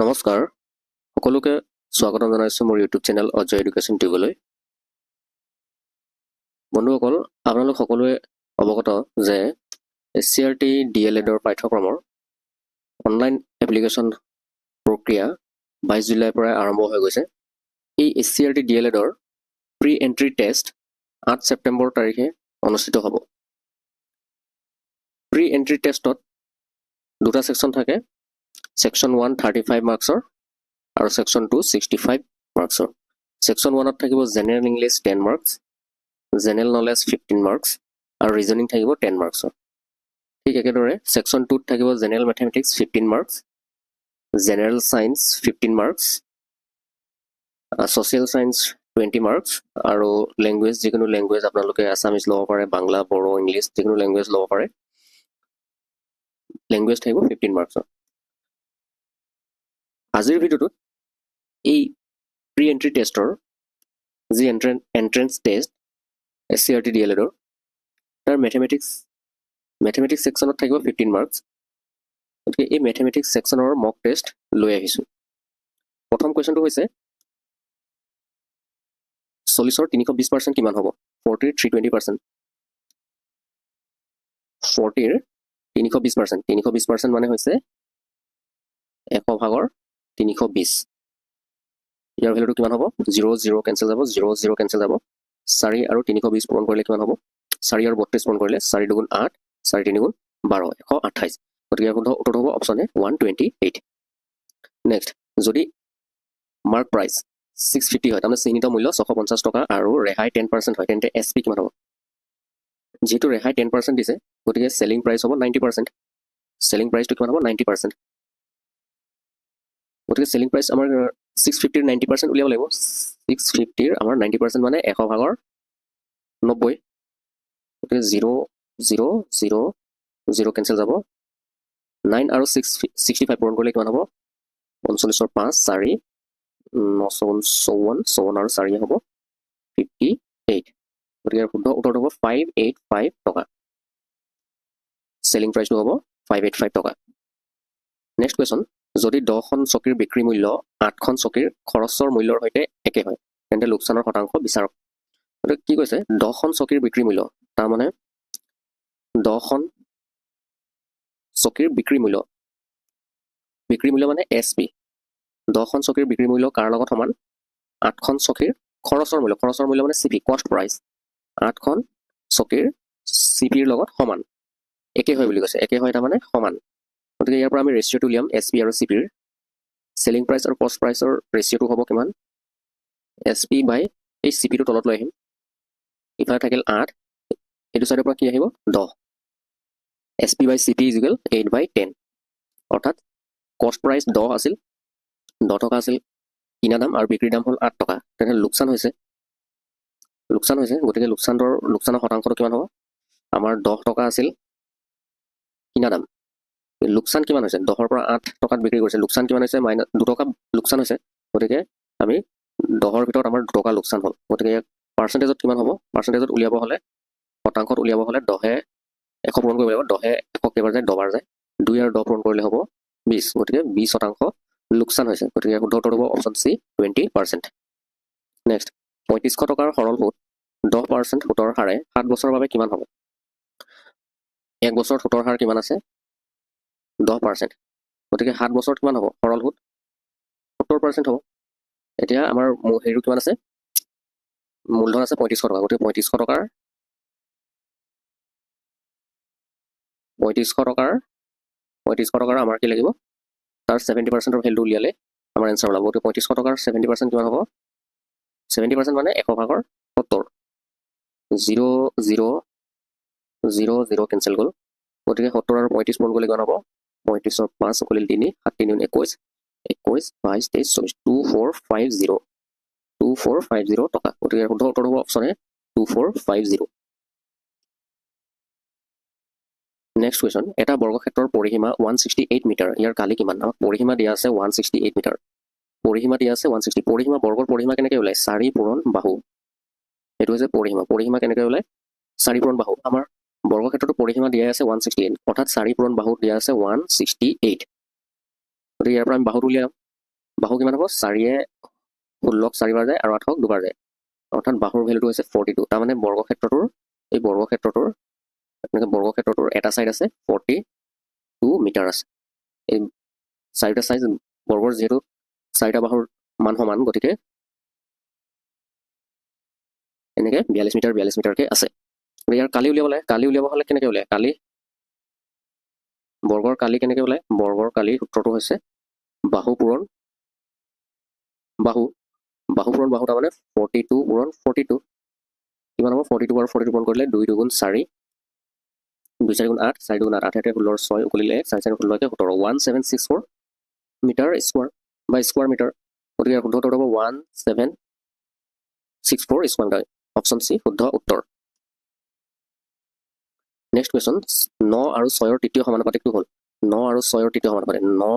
নমস্কাৰ সকলোকে স্বাগতম জনাইছো মোৰ ইউটিউব চেনেল অজয় এডুকেশ্যন টিউবলৈ। বন্ধুসকল, আপোনালোক সকলোৱে অৱগত যে SCRT DLEDৰ পাঠ্যক্ৰমৰ অনলাইন এপ্লিকেশ্যন প্ৰক্ৰিয়া 22 জুলাইৰ পৰা আৰম্ভ হৈ গৈছে। এই SCRT DLEDৰ প্ৰি এণ্ট্ৰি টেষ্ট 8 ছেপ্টেম্বৰ তাৰিখে অনুষ্ঠিত হ'ব। প্ৰি এণ্ট্ৰি টেষ্টত দুটা ছেকশ্যন থাকে, ছেকশ্যন 1 35 মাৰ্কছৰ আৰু ছেকশ্যন 2 65 মাৰ্কছৰ। ছেকশ্যন 1ত থাকিব general English 10 marks, general knowledge 15 marks আৰু ৰিজনিং থাকিব 10 মাৰ্কছৰ। ঠিক একেদৰে ছেকশ্যন 2ত থাকিব general mathematics 15 marks, general science 15 marks, social science 20 marks আৰু লেংগুৱেজ, যিকোনো লেংগুৱেজ আপোনালোকে আছামিজ ল'ব পাৰে, বাংলা, বড়ো, ইংলিছ যিকোনো লেংগুৱেজ ল'ব পাৰে, লেংগুৱেজ থাকিব 15 মাৰ্কছৰ। আজিৰ ভিডিঅ'টোত এই প্ৰি এণ্ট্ৰি টেষ্টৰ যি এণ্ট্ৰেন্স টেষ্ট SCRT DLEDৰ তাৰ মেথমেটিক্স ছেকশ্যনত থাকিব 15 মাৰ্কছ। গতিকে এই মেথমেটিক্স ছেকশ্যনৰ মক টেষ্ট লৈ আহিছোঁ। প্ৰথম কুৱেশ্যনটো হৈছে 40ৰ 320% কিমান হ'ব? 40ৰ 320%। 40ৰ 320%। 320% মানে হৈছে 100 ভাগৰ 320। ইয়াৰ ভেলুটো কিমান হ'ব? 0 0 কেঞ্চেল যাব, 0 0 কেঞ্চেল যাব। 4 আৰু 320 পূৰণ কৰিলে কিমান হ'ব? 4 আৰু 32 পূৰণ কৰিলে 4 দুগুণ 8, 4 তিনি গুণ 12, 128। গতিকে শুদ্ধ উত্তৰটো হ'ব অপশ্যন এ 128। নেক্সট, যদি মাৰ্ক প্ৰাইচ 650 হয়, তাৰমানে চিহ্নিত মূল্য 650 টকা আৰু ৰেহাই 10% হয়, তেন্তে SP কিমান হ'ব? যিহেতু ৰেহাই 10% দিছে, গতিকে চেলিং প্ৰাইচ হ'ব 90%। চেলিং প্ৰাইচটো কিমান হ'ব? 90%। গতিকে চেলিং প্ৰাইচ আমাৰ 650ৰ 90% উলিয়াব লাগিব। 650ৰ আমাৰ 90% মানে 100 ভাগৰ 90। গতিকে 0 0 0 0 কেঞ্চেল যাব। 9 আৰু 65 পূৰণ কৰিলে কিমান হ'ব? 39ৰ 5, 4 9 54 আৰু 4 হ'ব 58। গতিকে শুদ্ধ উত্তৰটো হ'ব 585 টকা। চেলিং প্ৰাইচটো হ'ব 585 টকা। নেক্সট কুৱেশ্যন, যদি 10খন চকীৰ বিক্ৰী মূল্য 8খন চকীৰ খৰচৰ মূল্যৰ সৈতে একে হয়, তেন্তে লোকচানৰ শতাংশ বিচাৰক। গতিকে কি কৈছে? 10খন চকীৰ বিক্ৰী মূল্য, তাৰমানে 10খন চকীৰ বিক্ৰী মূল্য মানে SP। 10খন চকীৰ বিক্ৰী মূল্য কাৰ লগত সমান? 8খন চকীৰ খৰচৰ মূল্য মানে CP, কষ্ট প্ৰাইচ। 8খন চকীৰ CPৰ লগত সমান, একে হয় বুলি কৈছে। একে হয় তাৰমানে সমান। গতিকে ইয়াৰ পৰা আমি ৰেচিঅ'টো উলিয়াম SP আৰু CPৰ। চেলিং প্ৰাইচ আৰু কষ্ট প্ৰাইচৰ ৰেচিঅ'টো হ'ব কিমান? SP বাই এই CPটো তলত লৈ আহিম। ইফালে থাকিল 8, এইটো চাইডৰ পৰা কি আহিব? 10। SP বাই CP ইকুৱেল 8/10। অৰ্থাৎ কষ্ট প্ৰাইচ 10 আছিল, 10 টকা আছিল কিনা দাম, আৰু বিক্ৰী দাম হ'ল 8 টকা। তেনেহ'লে লোকচান হৈছে। গতিকে লোকচানৰ শতাংশটো কিমান হ'ব? আমাৰ 10 টকা আছিল কিনা দাম, লোকচান কিমান হৈছে? 10ৰ পৰা 8 টকাত বিক্ৰী কৰিছে, লোকচান কিমান হৈছে? -2 টকা লোকচান হৈছে। গতিকে আমি 10ৰ ভিতৰত আমাৰ 2 টকা লোকচান হ'ল। গতিকে ইয়াক পাৰ্চেণ্টেজত কিমান হ'ব? পাৰ্চেণ্টেজত উলিয়াব হ'লে, শতাংশত উলিয়াব হ'লে 10এ 100 পূৰণ কৰিব লাগিব। 10এ 100 কেইবাৰ যায়? 10 বাৰ যায়। 2 আৰু 10 পূৰণ কৰিলে হ'ব 20। গতিকে 20% লোকচান হৈছে। গতিকে শুদ্ধ উত্তৰ হ'ব অপশ্যন C 20%। নেক্সট, 3500 টকাৰ সৰল সুত 10% সুতৰ হাৰে 7 বছৰৰ বাবে কিমান হ'ব? 1 বছৰত সুতৰ হাৰ কিমান আছে? 10%। গতিকে 7 বছৰত কিমান হ'ব? সৰল সুত 70% হ'ব। এতিয়া আমাৰ হেৰিটো কিমান আছে? মূলধন আছে 3500 টকা। গতিকে 3500 টকাৰ আমাৰ কি লাগিব? তাৰ 70%ৰ ভেলুটো উলিয়ালে আমাৰ এনচাৰ ওলাব। গতিকে 3500 টকাৰ 70% কিমান হ'ব? 70% মানে 100 ভাগৰ 70। 0 0 0 0 কেঞ্চেল গ'ল। গতিকে 70 আৰু 35 পূৰণ কৰিলে কিমান হ'ব? 35ৰ 5 = 3, 7 3 21, 21 22 23 2450 2450 টকা। গতিকে শুদ্ধ উত্তৰ হ'ব অপশ্যন এ 2450। নেক্সট কুৱেশ্যন, এটা বৰ্গক্ষেত্ৰৰ পৰিসীমা 168 মিটাৰ। ইয়াৰ কালি কিমান? আমাক পৰিসীমা দিয়া আছে 168 মিটাৰ। পৰিসীমা দিয়া আছে 160। পৰিসীমা, বৰ্গৰ পৰিসীমা কেনেকৈ ওলায়? 4 পূৰণ বাহু। এইটো হৈছে পৰিসীমা। পৰিসীমা কেনেকৈ ওলায়? 4 পূৰণ বাহু। আমাৰ বৰ্গক্ষেত্ৰটো পৰিসীমা দিয়া আছে 168, অৰ্থাৎ 4 পূৰণ বাহু দিয়া আছে 168। গতিকে ইয়াৰ পৰা আমি বাহুটো উলিয়াম। বাহু কিমান হ'ব 4য়ে 16ক 4 বাৰ যায় আৰু 8ক 2 বাৰ যায় অৰ্থাৎ বাহুৰ ভেলুটো হৈছে 42 তাৰমানে বৰ্গক্ষেত্ৰটোৰ এই বৰ্গক্ষেত্ৰটোৰ এটা সাইড আছে 42 মিটাৰ আছে এই চাৰিটা সাইড বৰ্গৰ যেহেতু চাৰিটা বাহুৰ মান সমান গতিকে এনেকে 42 মিটাৰকে আছে ইয়াৰ কালি উলিয়াব হলে কেনেকে উলিয়ায় কালি বৰ্গৰ কালি কেনেকে ওলায় বৰ্গৰ কালিৰ সূত্ৰটো হৈছে বাহু পূৰণ বাহু তাৰমানে 42 পূৰণ 42 কিমান হ'ব 42 আৰু 42 পূৰণ কৰিলে 2 2 4 2 4 8 4 2 8 8 16 6 উকলিলে 4 4 16 কে 17 1764 মিটাৰ স্কোয়াৰ বা স্কোয়াৰ মিটাৰ গতিকে শুদ্ধ উত্তৰ হ'ব 1764 স্কোয়াৰ মিটাৰ অপশ্যন চি শুদ্ধ উত্তৰ নেক্সট কুৱেশ্যন 9 আৰু 6ৰ তৃতীয় সমানুপাতিকটো হ'ল 9 আৰু 6ৰ তৃতীয় সমানুপাতিক 9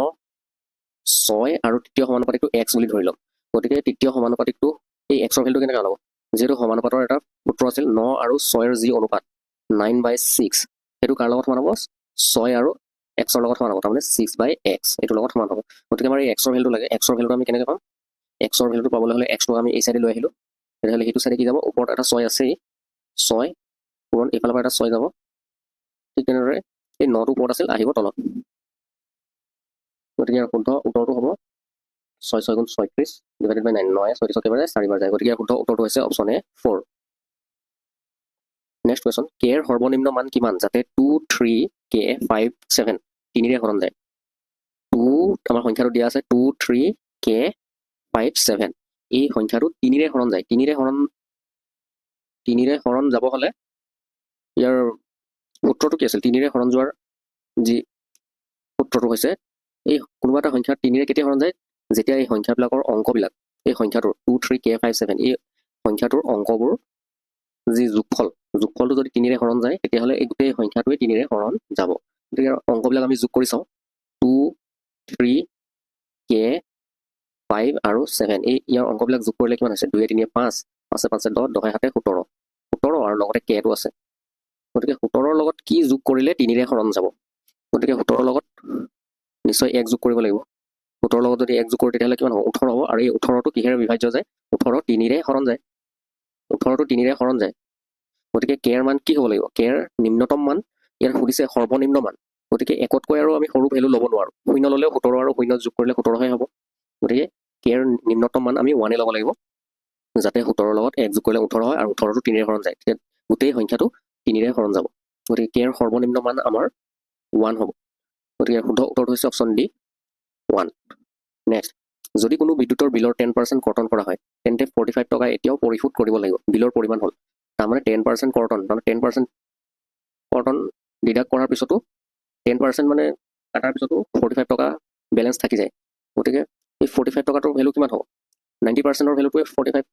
6 আৰু তৃতীয় সমানুপাতিকটো x বুলি ধৰি ল'ম গতিকে তৃতীয় সমানুপাতিকটো এই xৰ ভেলুটো কেনেকৈ ওলাব যেহেতু সমানুপাতৰ এটা সূত্ৰ আছিল 9 আৰু 6ৰ যি অনুপাত 9/6 সেইটো কাৰ লগত সমান হ'ব 6 আৰু xৰ লগত সমান হ'ব তাৰমানে 6/x এইটোৰ লগত সমান হ'ব গতিকে আমাৰ এই xৰ ভেলুটো লাগে xৰ ভেলুটো আমি কেনেকৈ পাম xৰ ভেলুটো পাবলৈ হ'লে xটো আমি এই সাইডে লৈ আহিলোঁ তেতিয়াহ'লে সেইটো সাইডে কি যাব ওপৰত এটা 6 আছেই 6 পূৰণ এইফালৰ পৰা এটা 6 যাব ঠিক তেনেদৰে এই 9টো ওপৰত আছিল আহিব তলত গতিকে শুদ্ধ উত্তৰটো হ'ব 6 6 গুণ 36 ডিভাইডেড বাই 9 9 36 কেইবাৰ যায় 4 বাৰ যায় গতিকে শুদ্ধ উত্তৰটো হৈছে অপশ্যন এ 4 নেক্সট কুৱেশ্যন কে এৰ সৰ্বনিম্ন মান কিমান যাতে 2 3 কে 5 7 তিনিৰে হৰণ যায় 2 আমাৰ সংখ্যাটো দিয়া আছে 2 3 কে 5 7 এই সংখ্যাটো তিনিৰে হৰণ যায় তিনিৰে হৰণ যাব হলে ইয়াৰ সূত্ৰটো কি আছিল তিনিৰে হৰণ যোৱাৰ যি সূত্ৰটো হৈছে এই কোনোবা এটা সংখ্যা তিনিৰে কেতিয়া হৰণ যায় যেতিয়া এই সংখ্যাবিলাকৰ অংকবিলাক এই সংখ্যাটোৰ 2 3 কে 5 7 এই সংখ্যাটোৰ অংকবোৰ যি যোগফলটো যদি তিনিৰে হৰণ যায় তেতিয়াহ'লে এই গোটেই সংখ্যাটোৱে তিনিৰে হৰণ যাব গতিকে অংকবিলাক আমি যোগ কৰি চাওঁ 2 3 কে 5 আৰু 7 এই ইয়াৰ অংকবিলাক যোগ কৰিলে কিমান হৈছে 2 3 5 5 5 10 10 7 17 আৰু লগতে কেটো আছে গতিকে 17ৰ লগত কি যোগ কৰিলে তিনিৰে হৰণ যাব গতিকে 17ৰ লগত নিশ্চয় 1 যোগ কৰিব লাগিব 17ৰ লগত যদি 1 যোগ কৰোঁ তেতিয়াহ'লে কিমান হ'ব 18 হ'ব আৰু এই 18টো কিহেৰে বিভাজ্য যায় 18 তিনিৰে হৰণ যায় 18টো তিনিৰে হৰণ যায় গতিকে কে ৰ মান কি হ'ব লাগিব কে ৰ নিম্নতম মান ইয়াৰ সুধিছে সৰ্বনিম্ন মান গতিকে 1তকৈ আৰু আমি সৰু ভেলু ল'ব নোৱাৰোঁ 0 ল'লেও 17 আৰু 0 যোগ কৰিলে 17হে হ'ব গতিকে কে ৰ নিম্নতম মান আমি 1 ল'ব লাগিব যাতে 17ৰ লগত 1 যোগ কৰিলে 18 হয় আৰু 18টো তিনিৰে হৰণ যায় তেতিয়া গোটেই সংখ্যাটো তিনিৰে হৰণ যাব গতিকে কে ৰ সৰ্বনিম্ন মান আমাৰ 1 হ'ব গতিকে শুদ্ধ উত্তৰটো হৈছে অপশ্যন ডি 1 নেক্সট যদি কোনো বিদ্যুতৰ বিলৰ 10% কৰ্তন কৰা হয় তেন্তে 45 টকা এতিয়াও পৰিশোধ কৰিব লাগিব বিলৰ পৰিমাণ হ'ল তাৰমানে 10% কৰ্তন তাৰমানে 10% কৰ্তন ডিডাক্ট কৰাৰ পিছতো 10% মানে কাটাৰ পিছতো 45 টকা বেলেঞ্চ থাকি যায় গতিকে এই 45 টকাটোৰ ভেলু কিমান হ'ব 90%ৰ ভেলুটোৱে 45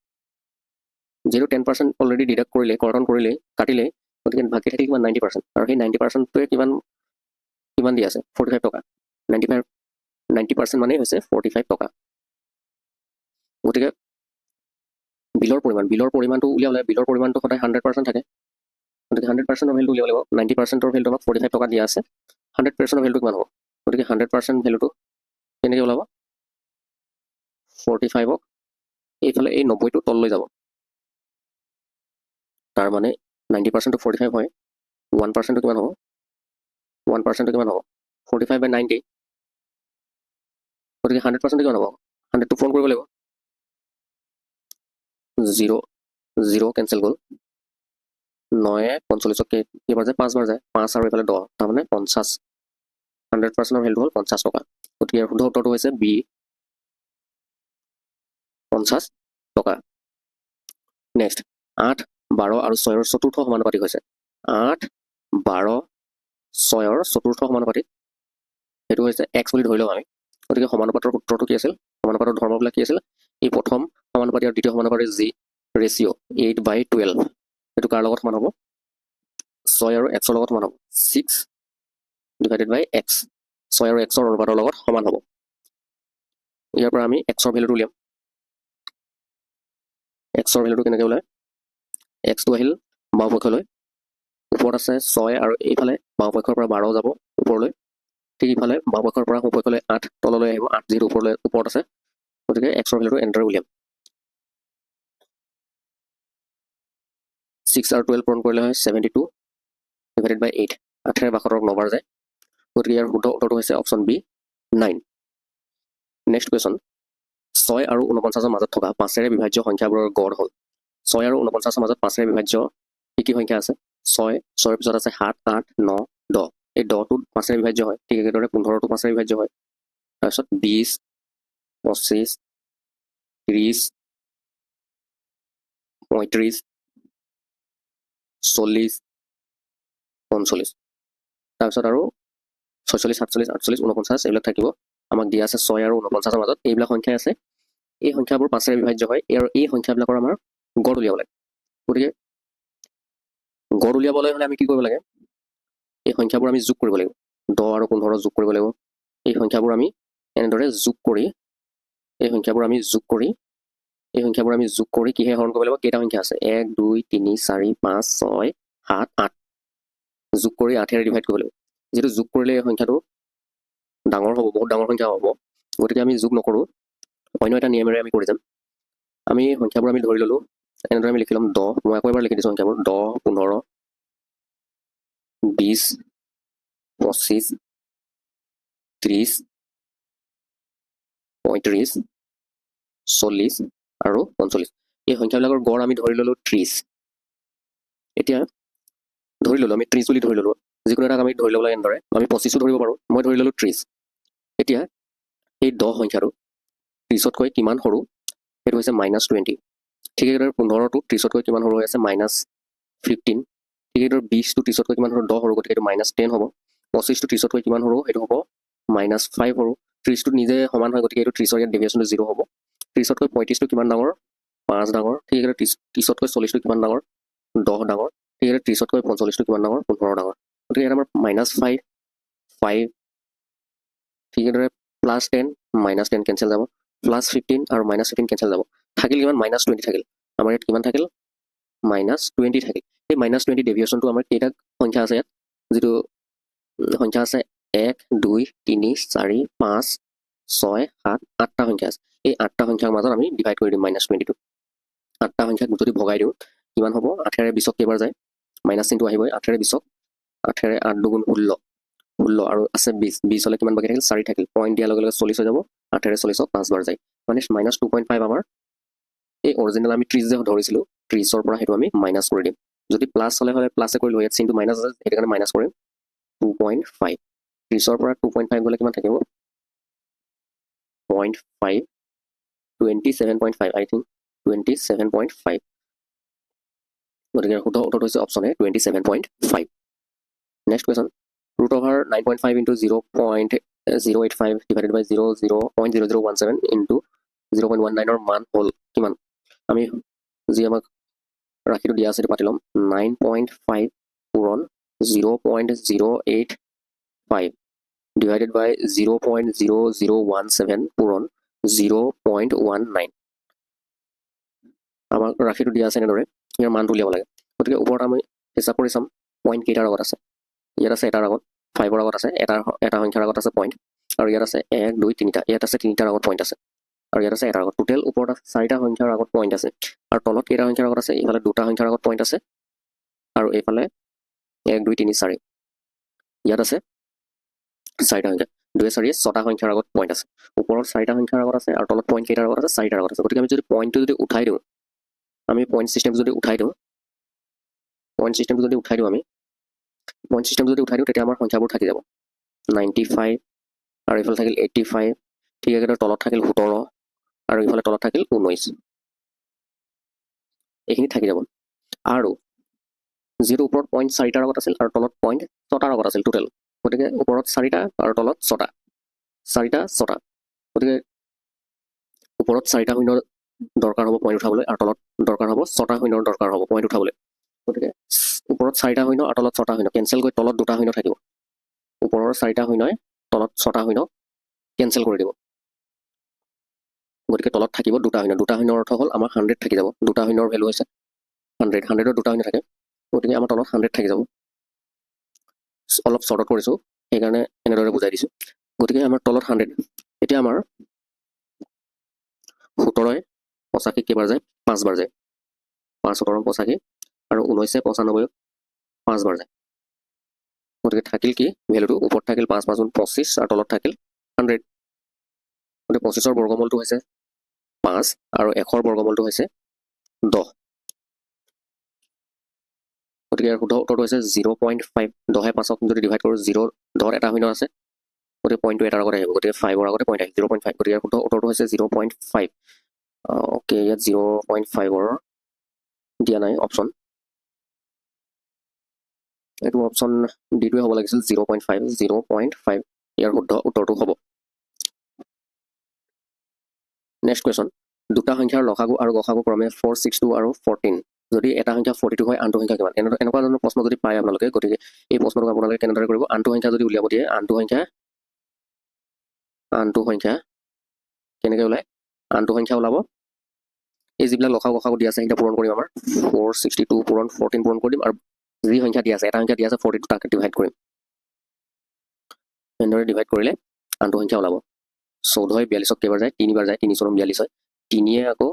যিহেতু 10% অলৰেডি ডিডাক্ট কৰিলে কৰ্তন কৰিলে কাটিলে গতিকে বাকী থাকি কিমান 90% আৰু সেই 90%টোৱে কিমান দি আছে 45 টকা 90% মানে হৈছে 45 টকা গতিকে বিলৰ পৰিমাণটো উলিয়ালে বিলৰ পৰিমাণটো সদায় 100% থাকে গতিকে 100%ৰ ভেলুটো উলিয়াব লাগিব 90%ৰ ভেলুটো আমাক 45 টকা দিয়া আছে 100%ৰ ভেলুটো কিমান হ'ব গতিকে 100% ভেলুটো কেনেকৈ ওলাব 45ক এইফালে এই 90টো তললৈ যাব তাৰ মানে 90%টো 45 হয় 1%টো কিমান হ'ব 1%টো কিমান হ'ব 45/90 গতিকে 100%টো কিমান হ'ব 100টো পূৰণ কৰিব লাগিব 0 কেঞ্চেল গ'ল 9 45ক কেইবাৰ যায় 5 বাৰ যায় 5 আৰু এইফালে 10 তাৰমানে 50 100%ৰ ভেলুটো হ'ল 50 টকা গতিকে শুদ্ধ উত্তৰটো হৈছে বি 50 টকা নেক্সট 8 12 আৰু 6ৰ চতুৰ্থ সমানুপাতিক হৈছে 8 12 6ৰ চতুৰ্থ সমানুপাতিক সেইটো হৈছে x বুলি ধৰি লওঁ আমি গতিকে সমানুপাতৰ সূত্ৰটো কি আছিল সমানুপাতৰ ধৰ্মবিলাক কি আছিল এই প্ৰথম সমানুপাতি আৰু দ্বিতীয় সমানুপাতিৰ যি ৰেচিঅ' 8/12 সেইটো কাৰ লগত সমান হ'ব 6 আৰু xৰ লগত সমান হ'ব 6 ডিভাইডেড বাই x 6 আৰু xৰ অনুপাতৰ লগত সমান হ'ব ইয়াৰ পৰা আমি xৰ ভেলুটো উলিয়াম xৰ ভেলুটো কেনেকৈ ওলায় xটো আহিল বাওঁপক্ষলৈ ওপৰত আছে 6 আৰু এইফালে বাওঁপক্ষৰ পৰা 12 যাব ওপৰলৈ ঠিক ইফালে বাওঁপক্ষৰ পৰা সোঁপক্ষলৈ 8 তললৈ আহিব 8 যিহেতু ওপৰত আছে গতিকে এক্সৰ ভেলুটো এনেদৰে উলিয়াম 6 আৰু 12 পূৰণ কৰিলে হয় 72 ডিভাইডেড বাই 8 8 62 9 বাৰ যায় গতিকে ইয়াৰ শুদ্ধ উত্তৰটো হৈছে অপশ্যন বি 9 নেক্সট কুৱেশ্যন 6 আৰু 49ৰ মাজত থকা 5ৰে বিভাজ্য সংখ্যাবোৰৰ গড় হ'ল 6 আৰু 49ৰ মাজত 5ৰে বিভাজ্য কি সংখ্যা আছে 6 6ৰ পিছত আছে 7 8 9 10 এই 10টো 5ৰে বিভাজ্য হয় ঠিক একেদৰে 15টো 5ৰে বিভাজ্য হয় তাৰপিছত 20 25 30 35 40 45 তাৰপিছত আৰু 46 47 48 49 এইবিলাক থাকিব আমাক দিয়া আছে 6 আৰু 49ৰ মাজত এইবিলাক সংখ্যাই আছে এই সংখ্যাবোৰ 5ৰে বিভাজ্য হয় আৰু এই সংখ্যাবিলাকৰ আমাৰ গড় উলিয়াব লাগে গতিকে গড় উলিয়াবলৈ হ'লে আমি কি কৰিব লাগে এই সংখ্যাবোৰ আমি যোগ কৰিব লাগিব 10 আৰু 15 যোগ কৰিব লাগিব এই সংখ্যাবোৰ আমি এনেদৰে যোগ কৰি এই সংখ্যাবোৰ আমি যোগ কৰি কিহে হৰণ কৰিব লাগিব কেইটা সংখ্যা আছে 1 2 3 4 5 6 7 8 যোগ কৰি 8ৰে ডিভাইড কৰিব লাগিব যেটো যোগ কৰিলে এই সংখ্যাটো ডাঙৰ হ'ব বহুত ডাঙৰ সংখ্যা হ'ব গতিকে আমি যোগ নকৰোঁ অন্য এটা নিয়মেৰে আমি কৰি যাম আমি সংখ্যাবোৰ আমি ধৰি ললোঁ এনেদৰে আমি লিখি ল'ম 10 মই আকৌ এবাৰ লিখি দিছোঁ সংখ্যাবোৰ 10 15 20 25 30 35 40 আৰু 45 এই সংখ্যাবিলাকৰ গড় আমি ধৰি ললোঁ 30 এতিয়া ধৰি ললোঁ আমি 30 বুলি ধৰি ললোঁ যিকোনো এটাক আমি ধৰি ল'ব লাগে এনেদৰে আমি 25 ধৰিব পাৰোঁ মই ধৰি ললোঁ 30 এতিয়া এই 10 সংখ্যাটো 30তকৈ কিমান সৰু সেইটো হৈছে -20 ঠিক একেদৰে 15টো 30তকৈ কিমান সৰু হৈ আছে -15 ঠিক একেদৰে 20টো 30তকৈ কিমান সৰু 10 সৰু গতিকে এইটো -10 হ'ব 25টো 30তকৈ কিমান সৰু সেইটো হ'ব -5 সৰু 30টো নিজে সমান হয় গতিকে এইটো 30ৰ ইয়াত ডেভিয়েশ্যনটো 0 হ'ব 30তকৈ 35টো কিমান ডাঙৰ 5 ডাঙৰ ঠিক একেদৰে 30তকৈ 40টো কিমান ডাঙৰ 10 ডাঙৰ ঠিক একেদৰে 30তকৈ 45টো কিমান ডাঙৰ 15 ডাঙৰ গতিকে ইয়াত আমাৰ -5 5 ঠিক একেদৰে +10 -10 কেঞ্চেল যাব +15 আৰু -15 কেঞ্চেল যাব থাকিল কিমান -20 থাকিল আমাৰ ইয়াত কিমান থাকিল -20 থাকিল এই -20 ডেভিয়েশ্যনটো আমাৰ কেইটা সংখ্যা আছে ইয়াত যেটো সংখ্যা আছে 1 2 3 4 5 6 7 8টা সংখ্যা আছে এই 8টা সংখ্যাৰ মাজত আমি ডিভাইড কৰি দিম -20টো 8টা সংখ্যাক যদি ভগাই দিওঁ কিমান হ'ব 8ৰে 20ক কেইবাৰ যায় মাইনাছ চিনটো আহিবই 8ৰে 20ক 8ৰে 8 দুগুণ 16 16 আৰু আছে 20 হলে কিমান বাকি থাকিল 4 থাকিল পইণ্ট দিয়াৰ লগে লগে 40 হৈ যাব 8ৰে 40ক 5 বাৰ যায় মানে -2.5 আমাৰ এই অৰিজিনেল আমি 30 যে ধৰিছিলোঁ 30ৰ পৰা সেইটো আমি মাইনাছ কৰি দিম যদি প্লাছ হলে প্লাছে কৰিলোঁ ইয়াত চিনটো মাইনাছ আছে সেইটো কাৰণে মাইনাছ কৰিম 2.5 30ৰ পৰা 2.5 গ'লে কিমান থাকিব 0.5 27.5 I think 27.5 গতিকে শুদ্ধ উত্তৰটো হৈছে option A 27.5 next question √9.5 into 0.085 divided by 0.0017 into 0.19 মান হ'ল কিমান আমি যি আমাক ৰাশিটো দিয়া আছে সেইটো পাতি ল'ম 9.5 পূৰণ 0.085 divided by 0.0017 পূৰণ 0.19 আমাক ৰাশিটো দিয়া আছে এনেদৰে ইয়াৰ মানটো উলিয়াব লাগে গতিকে ওপৰত আমি হিচাপ কৰি চাম পইণ্ট কেইটাৰ আগত আছে ইয়াত আছে এটাৰ আগত 5ৰ আগত আছে এটা সংখ্যাৰ আগত আছে পইণ্ট আৰু ইয়াত আছে 1 2 3টা ইয়াত আছে 3টাৰ আগত পইণ্ট আছে আৰু ইয়াত আছে এটাৰ আগত টোটেল ওপৰত আছে 4টা সংখ্যাৰ আগত পইণ্ট আছে আৰু তলত কেইটা সংখ্যাৰ আগত আছে এইফালে 2টা সংখ্যাৰ আগত পইণ্ট আছে আৰু এইফালে 1 2 3 4 ইয়াত আছে 4টা সংখ্যা 2 4 6টা সংখ্যাৰ আগত পইণ্ট আছে ওপৰত 4টা সংখ্যাৰ আগত আছে আৰু তলত পইণ্ট কেইটাৰ আগত আছে 4টাৰ আগত আছে গতিকে আমি যদি পইণ্টটো যদি উঠাই দিওঁ আমি পইণ্ট চিষ্টেমটো যদি উঠাই দিওঁ তেতিয়া আমাৰ সংখ্যাবোৰ থাকি যাব 95 আৰু এইফালে থাকিল 85 ঠিক একেদৰে তলত থাকিল 17 আৰু এইফালে তলত থাকিল 19 এইখিনি থাকি যাব আৰু যিটো ওপৰত পইণ্ট 4টাৰ আগত আছিল আৰু তলত পইণ্ট 6টাৰ আগত আছিল টোটেল গতিকে ওপৰত 4টা আৰু তলত 6টা 4টা 6টা গতিকে ওপৰত 4টা শূন্য দৰকাৰ হ'ব পইণ্ট উঠাবলৈ আৰু তলত দৰকাৰ হ'ব 6টা শূন্যৰ দৰকাৰ হ'ব পইণ্ট উঠাবলৈ গতিকে ওপৰত 4টা শূন্য আৰু তলত 6টা শূন্য কেঞ্চেল কৰি তলত 2টা শূন্য থাকিব ওপৰৰ 4টা শূন্যই তলত 6টা শূন্য কেঞ্চেল কৰি দিব গতিকে তলত থাকিব 2টা শূন্যৰ অৰ্থ হ'ল আমাৰ 100 থাকি যাব 2টা শূন্যৰ ভেলু হৈছে 100 100ৰ 2টা শূন্য থাকে গতিকে আমাৰ তলত 100 থাকি যাব অলপ শ্বৰ্টত কৰিছোঁ সেইকাৰণে এনেদৰে বুজাই দিছোঁ গতিকে আমাৰ তলত 100 এতিয়া আমাৰ 17 85 কেইবাৰ যায় 5 বাৰ যায় 5 17 85 আৰু 19 95 5 বাৰ যায় গতিকে থাকিল কি ভ্যালুটো ওপৰত থাকিল 5 5 25 আৰু তলত থাকিল 100 গতিকে 25ৰ বৰ্গমূলটো হৈছে 5 আৰু 100ৰ বৰ্গমূলটো হৈছে 10 গতিকে ইয়াৰ শুদ্ধ উত্তৰটো হৈছে 0.5 10 5ক যদি ডিভাইড কৰোঁ 0 10 এটা শূন্য আছে গতিকে পইণ্টটো এটাৰ আগতে আহিব গতিকে 5ৰ আগতে পইণ্ট আহিল 0.5 গতিকে ইয়াৰ শুদ্ধ উত্তৰটো হৈছে 0.5 অ'কে ইয়াত 0.5ৰ দিয়া নাই অপশ্যন এইটো অপশ্যন ডিটোৱে হ'ব লাগিছিল 0.5 ইয়াৰ শুদ্ধ উত্তৰটো হ'ব নেক্সট কুৱেশ্যন দুটা সংখ্যাৰ লসাগু আৰু গসাগু ক্ৰমে 462 আৰু 14 যদি এটা সংখ্যা 42 হয় আনটো সংখ্যা কিমান এনেকুৱা ধৰণৰ প্ৰশ্ন যদি পায় আপোনালোকে গতিকে এই প্ৰশ্নটো আপোনালোকে কেনেদৰে কৰিব আনটো সংখ্যা যদি উলিয়াব দিয়ে আনটো সংখ্যা কেনেকৈ ওলায় আনটো সংখ্যা ওলাব এই যিবিলাক লসাগু গসাগু দিয়া আছে সেইটা পূৰণ কৰিম আমাৰ 462 পূৰণ 14 পূৰণ কৰিম আৰু যি সংখ্যা দিয়া আছে এটা সংখ্যা দিয়া আছে 42 তাক ডিভাইড কৰিম এনেদৰে ডিভাইড কৰিলে আনটো সংখ্যা ওলাব 14 42ক কেইবাৰ যায় 3 বাৰ যায় 3 4 42 হয় 3 আকৌ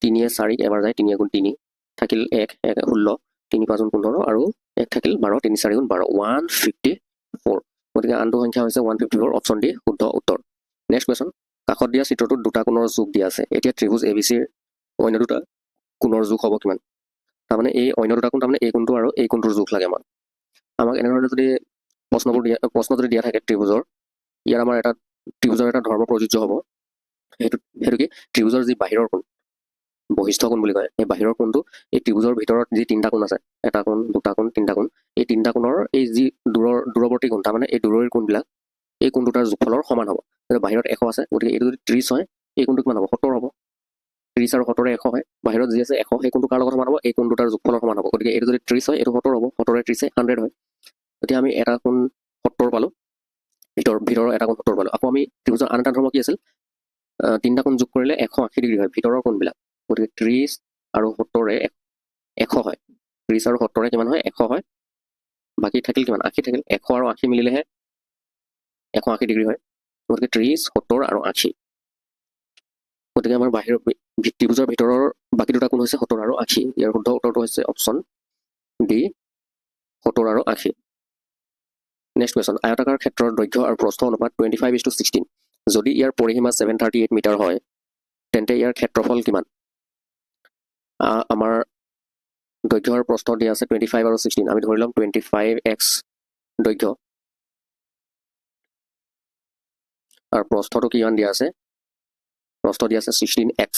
3 4 এবাৰ যায় 3 গুণ 3 থাকিল 1 1 16 3 5 15 আৰু 1 থাকিল 12 3 4 গুণ 12 154 গতিকে আনটো সংখ্যা হৈছে 154 অপশ্যন ডি শুদ্ধ উত্তৰ নেক্সট কুৱেশ্যন কাষত দিয়া চিত্ৰটোত দুটা কোণৰ যোগ দিয়া আছে এতিয়া ত্ৰিভুজ এবিচিৰ অন্য দুটা কোণৰ যোগ হ'ব কিমান তাৰমানে এই অন্য দুটা কোণ তাৰমানে এই কোণটো আৰু এই কোণটোৰ যোগ লাগে আমাক এনেধৰণে যদি প্ৰশ্ন যদি দিয়া থাকে ত্ৰিভুজৰ ইয়াৰ আমাৰ এটা ত্ৰিভুজৰ এটা ধৰ্ম প্ৰযোজ্য হ'ব সেইটো কি ত্ৰিভুজৰ যি বাহিৰৰ কোণ বহিষ্ঠ কোণ বুলি কয় এই বাহিৰৰ কোণটো এই ত্ৰিভুজৰ ভিতৰত যি তিনিটা কোণ আছে এটা কোণ দুটা কোণ তিনিটা কোণ এই তিনিটা কোণৰ এই যি দূৰৱৰ্তী কোণ তাৰমানে এই দূৰৈৰ কোণবিলাক এই কোণ দুটাৰ যোগফলৰ সমান হ'ব বাহিৰত 100 আছে গতিকে এইটো যদি 30 হয় এই কোণটো কিমান হ'ব 70 হ'ব 30 আৰু 70 100 হয় বাহিৰত যি আছে 100 সেই কোণটো কাৰ লগত সমান হ'ব এই কোণ দুটাৰ যোগফলৰ সমান হ'ব গতিকে এইটো যদি 30 হয় এইটো 70 হ'ব 70 30 100 হয় গতিকে আমি এটা কোণ 70 পালোঁ ভিতৰৰ এটা কোণ 70 পালোঁ আকৌ আমি ত্ৰিভুজৰ আন এটা ধৰ্ম কি আছিল তিনিটা কোণ যোগ কৰিলে 180 ডিগ্ৰী হয় ভিতৰৰ কোণবিলাক গতিকে 30 আৰু 70 100 হয় 30 আৰু 70 কিমান হয় 100 হয় বাকী থাকিল কিমান 80 থাকিল 100 আৰু 80 মিলিলেহে 180 ডিগ্ৰী হয় গতিকে 30 70 আৰু 80 গতিকে আমাৰ বাহিৰৰ ত্ৰিভুজৰ ভিতৰৰ বাকী দুটা কোণ হৈছে 70 আৰু 80 ইয়াৰ শুদ্ধ উত্তৰটো হৈছে অপশ্যন ডি 70 আৰু 80 নেক্সট কুৱেশ্যন আয়তাকাৰ ক্ষেত্ৰৰ দৈৰ্ঘ্য আৰু প্ৰস্থ অনুপাত 25:16 যদি ইয়াৰ পৰিসীমা 738 মিটাৰ হয় তেন্তে ইয়াৰ ক্ষেত্ৰফল কিমান আমাৰ দৈৰ্ঘ্য আৰু প্ৰস্থ দিয়া আছে 25 আৰু 16 আমি ধৰি ল'ম 25x দৈৰ্ঘ্য আৰু প্ৰস্থটো কিমান দিয়া আছে প্ৰস্থ দিয়া আছে 16x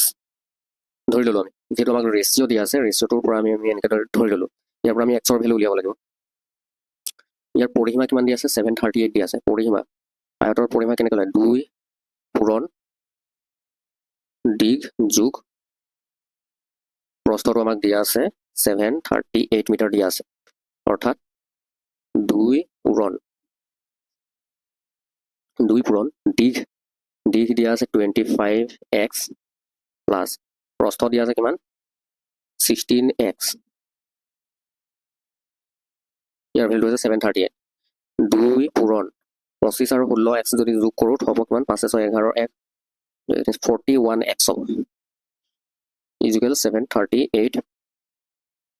ধৰি ল'লো আমি যেহেতু আমাক ৰেচিঅ' দিয়া আছে ৰেচিঅ'টোৰ পৰা আমি এনেকৈ ধৰি ল'লো ইয়াৰ পৰা আমি xৰ ভেলু উলিয়াব লাগিব ইয়াৰ পৰিসীমা কিমান দিয়া আছে 738 দিয়া আছে পৰিসীমা আয়তৰ পৰিসীমা কেনেকৈ লয় 2 পূৰণ দীঘ যোগ প্ৰস্থটো আমাক দিয়া আছে 738 মিটাৰ দিয়া আছে অৰ্থাৎ 2 পূৰণ দীঘ দিয়া আছে 25x প্লাছ প্ৰস্থ দিয়া আছে কিমান 16x ইয়াৰ ভেলুটো হৈছে 738 2 পূৰণ 25 আৰু 16x যদি যোগ কৰোঁ হ'ব কিমান 5 6 11 1 41x হ'ব ইকুৱেল 738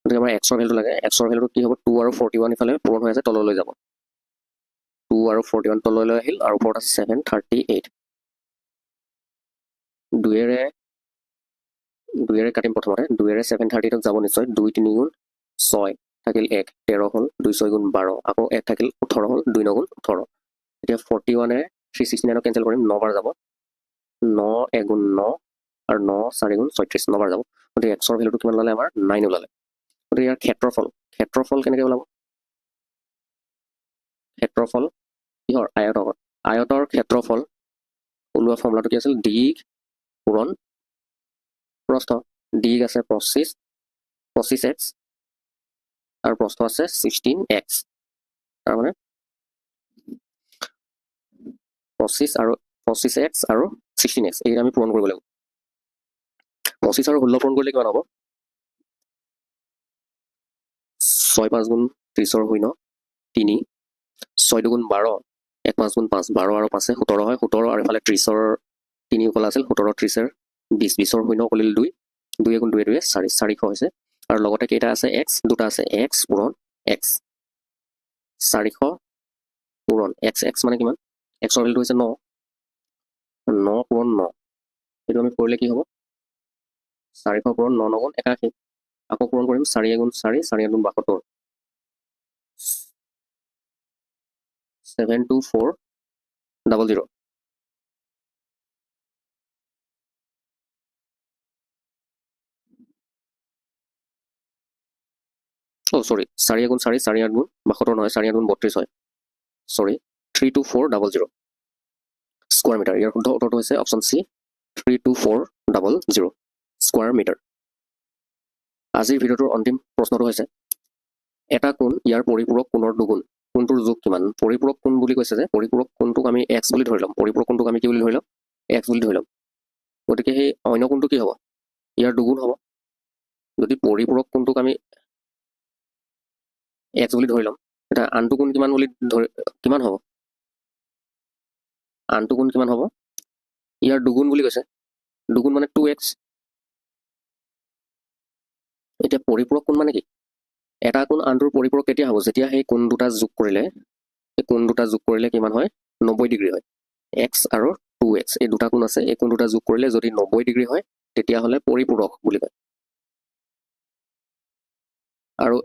গতিকে আমাৰ xৰ ভেলুটো লাগে xৰ ভেলুটো কি হ'ব 2 আৰু 41 ইফালে পূৰণ হৈ আছে তললৈ যাব 2 আৰু 41 তললৈ আহিল আৰু ওপৰত আছে 738 দুইৰে কাটিম প্ৰথমতে 2ৰে 738ক যাব নিশ্চয় 2 3 গুণ 6 থাকিল 1 13 হ'ল 2 6 গুণ 12 আকৌ 1 থাকিল 18 হ'ল 2 9 গুণ 18 এতিয়া 41ৰে 369ক কেঞ্চেল কৰিম 9 বাৰ যাব 9 1 গুণ 9 আৰু 9 4 গুণ 36 9 বাৰ যাব গতিকে xৰ ভেলুটো কিমান ওলালে আমাৰ 9 ওলালে গতিকে ইয়াৰ ক্ষেত্ৰফল কেনেকৈ ওলাব ক্ষেত্ৰফল কিহৰ আয়তৰ ক্ষেত্ৰফল ওলোৱা ফৰ্মুলাটো কি আছিল দীঘ পূৰণ প্ৰস্থ দীঘ আছে 25x আৰু প্ৰস্থ আছে 16x তাৰমানে 25x আৰু 16x এইকেইটা আমি পূৰণ কৰিব লাগিব 25 আৰু 16 পূৰণ কৰিলে কিমান হ'ব 6 5 গুণ 30ৰ শূন্য 3 6 2 গুণ 12 1 5 গুণ 5 12 আৰু 5 17 হয় 17 আৰু ইফালে 30ৰ 3 উকলা আছিল 17 30ৰ 20 20ৰ শূন্য কৰিলে 2 2 গুণ 2 2 4 400 হৈছে আৰু লগতে কেইটা আছে x দুটা আছে x পূৰণ x 400 পূৰণ x x মানে কিমান x ৰ ভ্যালুটো হৈছে 9 9 পূৰণ 9 এইটো আমি কৰিলে কি হ'ব 400 পূৰণ 9 9 গুণ 81 আকৌ পূৰণ কৰিম 4 গুণ 4 4 গুণ 72 72400 সৰি 4 গুণ 4 4 গুণ 72 নহয় 4 গুণ 32 হয় সৰি 32400 স্কোয়াৰ মিটাৰ ইয়াৰ শুদ্ধ উত্তৰটো হৈছে অপশন সি 32400 স্কোয়াৰ মিটাৰ আজিৰ ভিডিওটোৰ অন্তিম প্ৰশ্নটো হৈছে এটা কোণ ইয়াৰ পৰিপূৰক কোণৰ দুগুণ কোণটোৰ যোগ কিমান পৰিপূৰক কোণ বুলি কৈছে যে পৰিপূৰক কোণটোক আমি x বুলি ধৰি ল'ম পৰিপূৰক কোণটোক আমি কি বুলি ধৰি ল'ম x বুলি ধৰি ল'ম গতিকে সেই অন্য কোণটো কি হ'ব ইয়াৰ দুগুণ হ'ব যদি পৰিপূৰক কোণটোক আমি x বুলি ধৰি ল'ম এটা আনটো কোণ কিমান বুলি কিমান হ'ব আনটো কোণ কিমান হ'ব ইয়াৰ দুগুণ বুলি কৈছে দুগুণ মানে 2x এতিয়া পৰিপূৰক কোণ মানে কি এটা কোণ আনটোৰ পৰিপূৰক কেতিয়া হ'ব যেতিয়া সেই কোণ দুটা যোগ কৰিলে কিমান হয় 90 ডিগ্ৰী হয় x আৰু 2x এই দুটা কোণ আছে এই কোণ দুটা যোগ কৰিলে যদি 90 ডিগ্ৰী হয় তেতিয়া হলে পৰিপূৰক বুলি কয় আৰু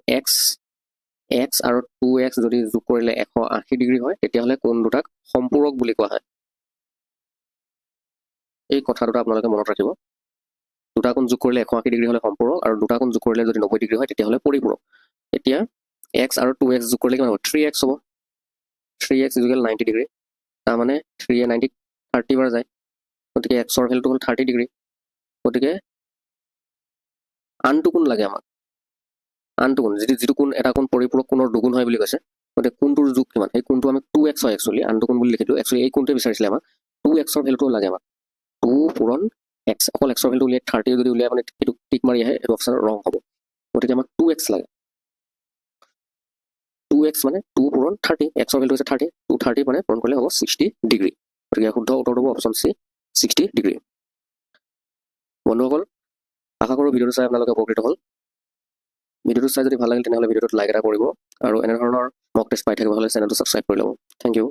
x আৰু 2x যদি যোগ কৰিলে 180 ডিগ্ৰী হয় তেতিয়া হলে কোণ দুটাক সম্পূৰক বুলি কোৱা হয় এই কথা দুটা আপোনালোকে মনত ৰাখিব দুটা কোণ যোগ কৰিলে 180 ডিগ্ৰী হলে সম্পূৰক আৰু দুটা কোণ যোগ কৰিলে যদি 90 ডিগ্ৰী হয় তেতিয়া হলে পৰিপূৰক এতিয়া x আৰু 2x যোগ কৰিলে কিমান হ'ব 3x হ'ব 3x = 90 ডিগ্ৰী তাৰ মানে 3 এ 90 30 বাৰ যায় গতিকে x ৰ ভ্যালুটো হ'ল 30 ডিগ্ৰী গতিকে আনটো কোণ লাগে আমাক আনটো কোণ যিটো কোণ এটা কোণ পৰিপূৰক কোণৰ দুগুণ হয় বুলি কৈছে গতিকে কোণটোৰ যোগ কিমান সেই কোণটো আমি 2x হয় একচুয়ালি আনটো কোণ বুলি লিখিলো একচুয়ালি এই কোণটোৱে বিচাৰিছিলে আমাক 2x ৰ ভ্যালুটো লাগে আমাক 2 পূৰণ x অকল x ৰ ভ্যালুটো উলিয়াই 30 যদি উলিয়াই মানে এইটো টিক মাৰি আহে এইটো অপচন ৰং হ'ব গতিকে আমাক 2x লাগে 2x মানে 2 পূৰণ 30 x ৰ ভ্যালু হৈছে 30 230 মানে পূৰণ কৰিলে হ'ব 60 ডিগ্ৰী গতিকে শুদ্ধ উত্তৰটো হ'ব অপচন সি 60 ডিগ্ৰী বন্ধুসকল আশা কৰোঁ ভিডিঅ'টো চাই আপোনালোকে উপকৃত হ'ল ভিডিঅ'টো চাই যদি ভাল লাগিল তেনেহ'লে ভিডিঅ'টোত লাইক এটা কৰিব আৰু এনে ধৰণৰ মক টেষ্ট পাই থাকিব হ'লে চেনেলটো সাবস্ক্ৰাইব কৰি ল'ব থ্যাংক ইউ